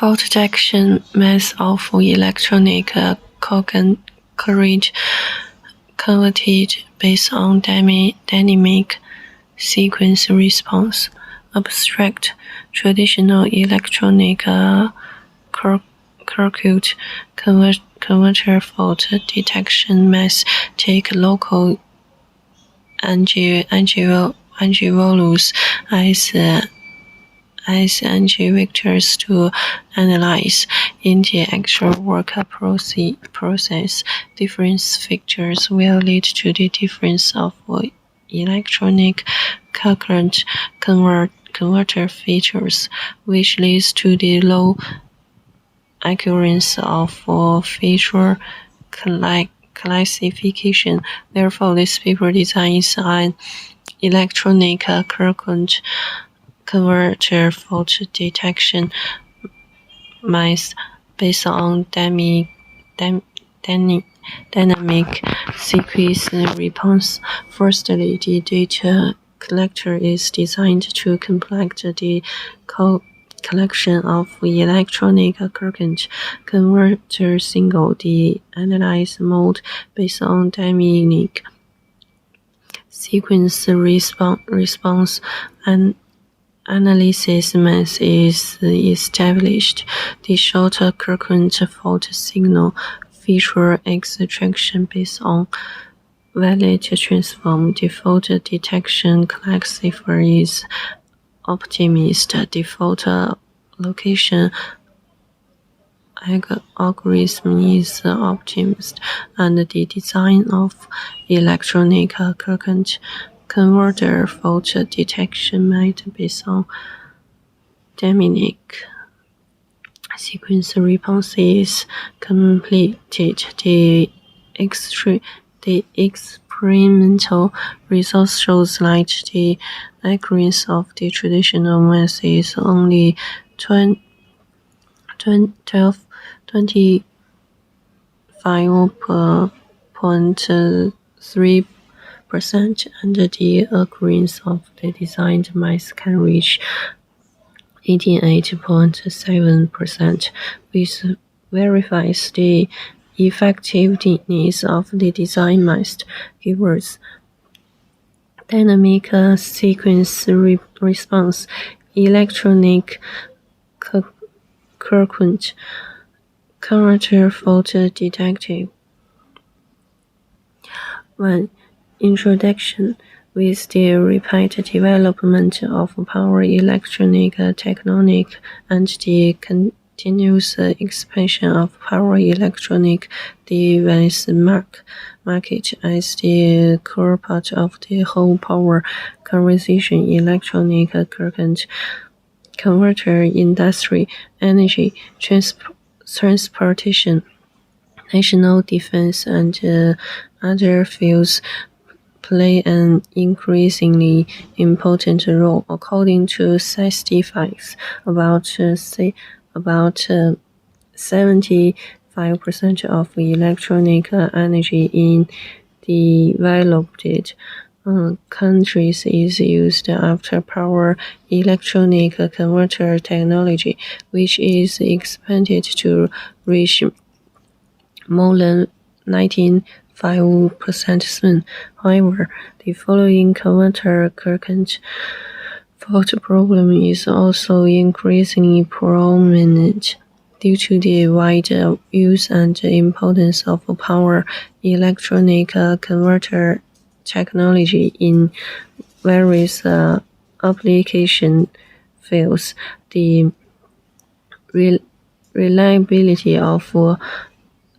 Fault detection methods of electronic current converted based on dynamic sequence response. Abstract traditional electronic circuit converter fault detection methods take local energy values as energy vectors to analyze. In the actual work process, different factors will lead to the difference of electronic current converter features, which leads to the low accuracy of feature classification. Therefore, this paper designs an electronic current converter fault detection method based on dynamic sequence response. Firstly, the data collector is designed to complete the collection of electronic current converter signal. The analyze mode based on dynamic sequence response and analysis method is established. The shorter current fault signal feature extraction based on valid transform. The fault detection classifier is optimized. The fault location algorithm is optimized, and the design of electronic current converter fault detection method based on dynamic sequence response is completed. The experimental results shows that the accuracy of the traditional method is only 25.3%, and the accuracy of the designed method can reach 88.7%, which verifies the effectiveness of the design method. Keywords: dynamic sequence response, electronic current converter fault detected. 1. Introduction. With the rapid development of power electronic technology and the continuous expansion of power electronic device market as the core part of the whole power conversion electronic current converter industry, energy transportation, national defense, and other fields play an increasingly important role. According to statistics, about 75% of electronic energy in developed countries is used after power electronic converter technology, which is expected to reach more than 95% soon. However, the following converter current fault problem is also increasingly prominent due to the wide use and importance of power electronic converter technology in various application fields. The reliability of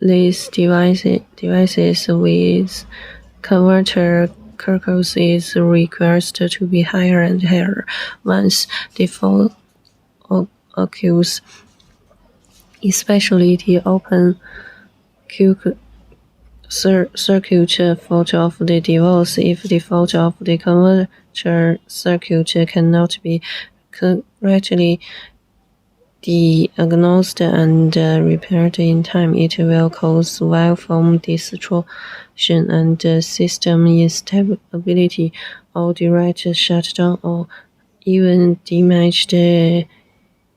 these devices with converter circuits is required to be higher and higher. Once the fault occurs, especially the open circuit fault of the device, if the fault of the converter circuit cannot be correctly diagnosed and repaired in time, it will cause waveform distortion and system instability, or direct shutdown, or even damage the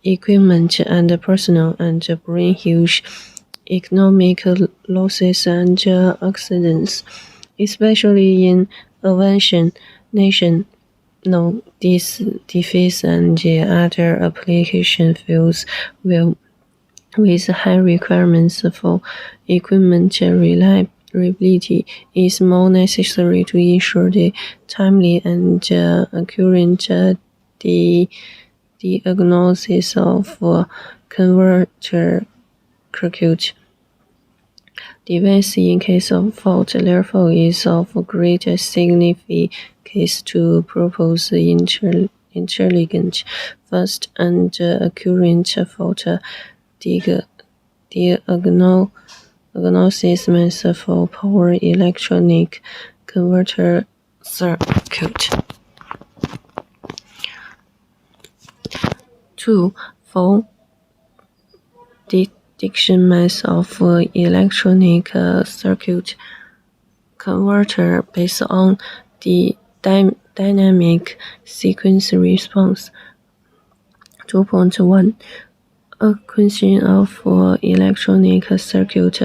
equipment and personnel, and bring huge economic losses and accidents, especially in aviation, nation. No, this defense and other application fields will, with high requirements for equipment reliability, is more necessary to ensure the timely and accurate diagnosis of converter circuit defects in case of fault. Therefore, is of great significance to propose intelligent, fast, and accurate fault diagnosis method for power electronic converter circuit. 2. For detection method of electronic circuit converter based on the dynamic sequence response. 2.1 A question of electronic circuit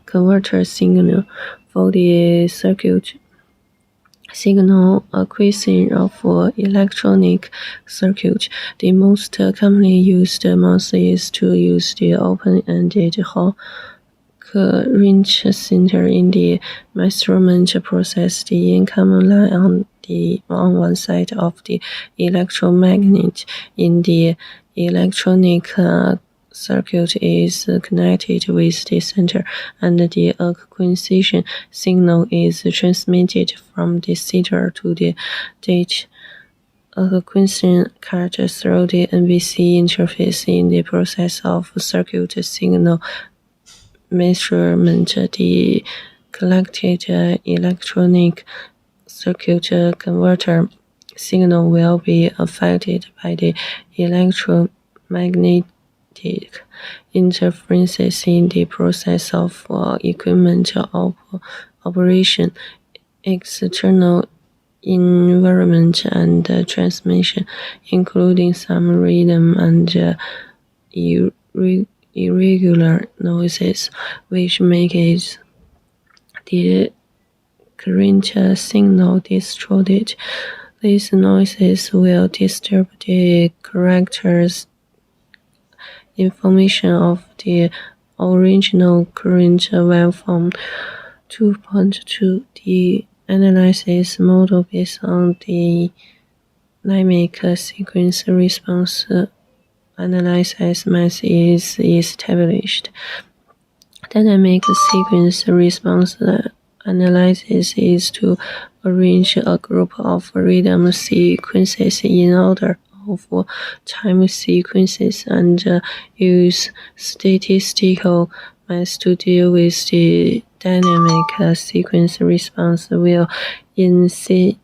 converter signal. For the circuit signal acquisition of electronic circuit, the most commonly used method is to use the open-ended Hall current sensor in the measurement process. The incoming line on one side of the electromagnet in the electronic circuit is connected with the center, and the acquisition signal is transmitted from the center to the data acquisition card through the NBC interface. In the process of circuit signal measurement, the collected electronic circuit converter signal will be affected by the electromagnetic interferences in the process of equipment operation, external environment, and transmission, including some rhythm and irregular noises, which make it the current signal distorted. These noises will disturb the characters information of the original current waveform. 2.2 The analysis model based on the dynamic sequence response analysis method is established. Dynamic sequence response analysis is to arrange a group of rhythm sequences in order of time sequences and use statistical methods to deal with the dynamic sequence response. While in statistics,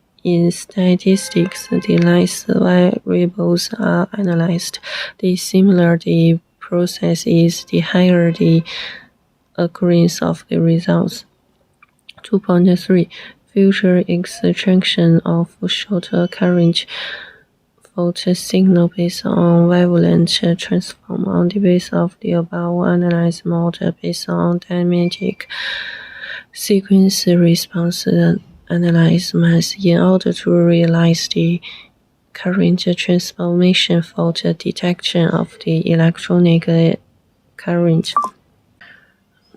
the less variables are analyzed, the similar the process is, the higher the occurrence of the results. 2.3 Future extraction of short current fault signal based on wavelength transform. On the basis of the above analyzed model based on dynamic sequence response analysis method, in order to realize the current transformation fault detection of the electronic current.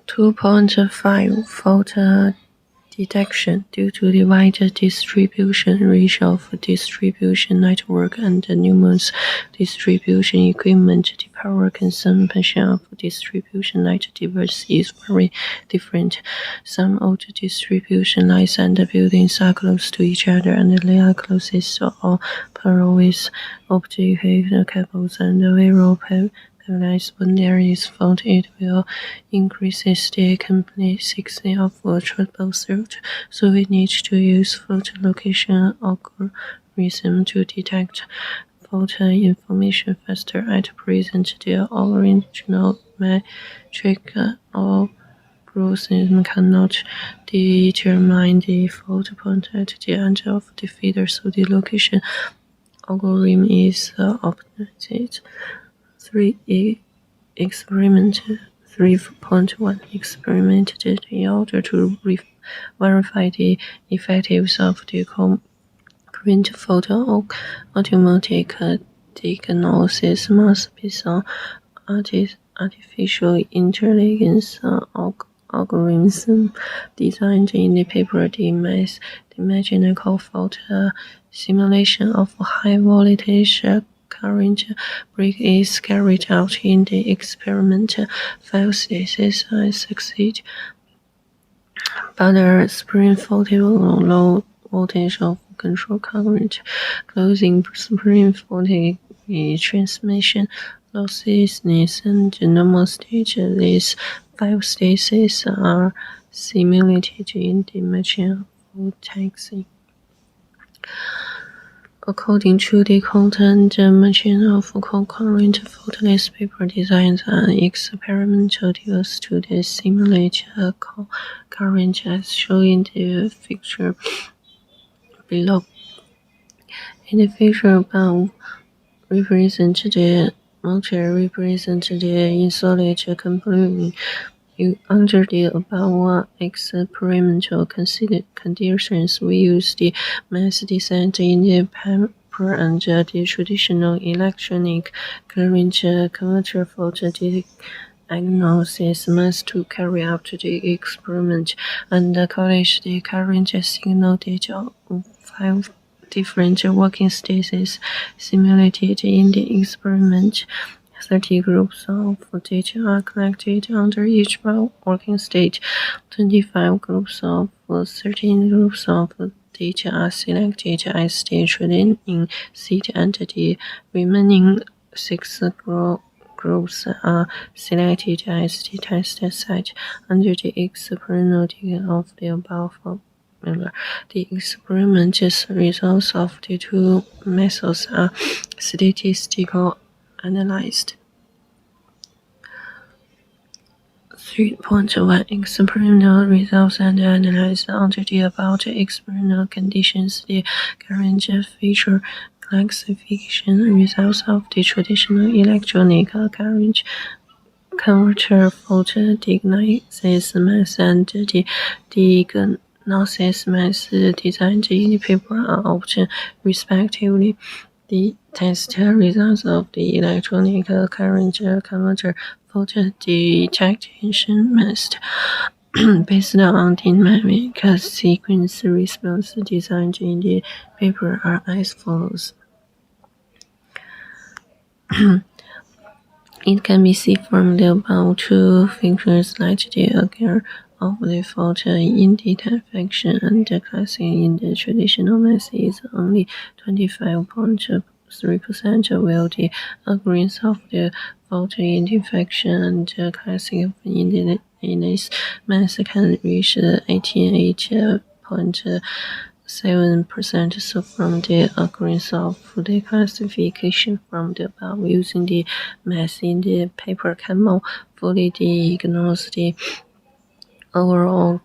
2.5 Fault detection. Due to the wide distribution range of distribution network and numerous distribution equipment, the power consumption of distribution net devices is very different. Some old distribution lines and buildings are close to each other, and they are closest or parallel with optical cables and railroad pipelines. When there is fault, it will increase the complexity of troubleshoot. So we need to use fault location algorithm to detect fault information faster. At present, the original metric algorithm cannot determine the fault point at the end of the feeder, so the location algorithm is optimized. Experiment 3.1 experimented in order to verify the effectiveness of the current photo automatic diagnosis must be some artificial intelligence algorithm designed in the paper. The mechanical fault simulation of high voltage current break is carried out in the experiment. 5 stages succeed, but the spring faulty low voltage of control current closing spring faulty transmission losses and normal stage. These 5 stages are simulated in the machine for taxi. According to the content, machine of concurrent faultless paper designs an experimental device to simulate current as shown in the picture below. In the figure above, represent the motor represent the insolid component. Under the above experimental conditions, we use the mass descent in the paper and the traditional electronic current converter fault diagnosis must to carry out the experiment and collect the current signal data of 5 different working stages simulated in the experiment. 30 groups of data are collected under each working state. 25 groups of 13 groups of data are selected as the training set, and the remaining 6 groups are selected as the test set under the experiment of the above formula. The experiment results of the 2 methods are statistical analyzed. 3.1 Experimental results and analyzed under the above experimental conditions. The current feature classification results of the traditional electronic current converter fault diagnosis method and the diagnosis method designed in the paper are obtained respectively. The test results of the electronic current converter fault detection method based on dynamic sequence response designed in the paper are as follows. It can be seen from the above 2 figures that the occur of the fault in detection and classing in the traditional method is only 25.3%, while the occurrence of the fault in detection and classing in this method can reach 88.7%. So from the occurrence of the classification from the above, using the math in the paper can more fully diagnose the overall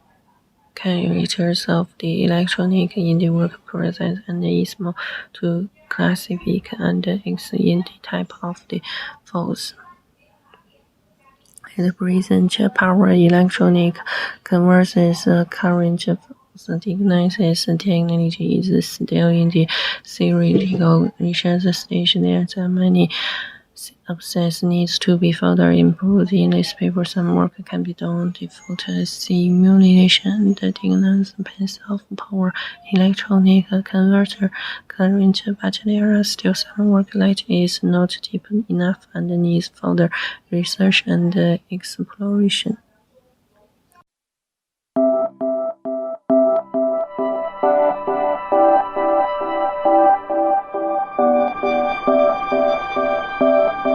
characters of the electronic in the work process and is more to classify and explain the type of the faults. At present, power electronic converters current diagnosis technology is still in the theoretical research stage. There are many aspects needs to be further improved. In this paper, some work can be done on the fault simulation and diagnosis of power electronic converter current, but there are still some work that is not deep enough and needs further research and exploration.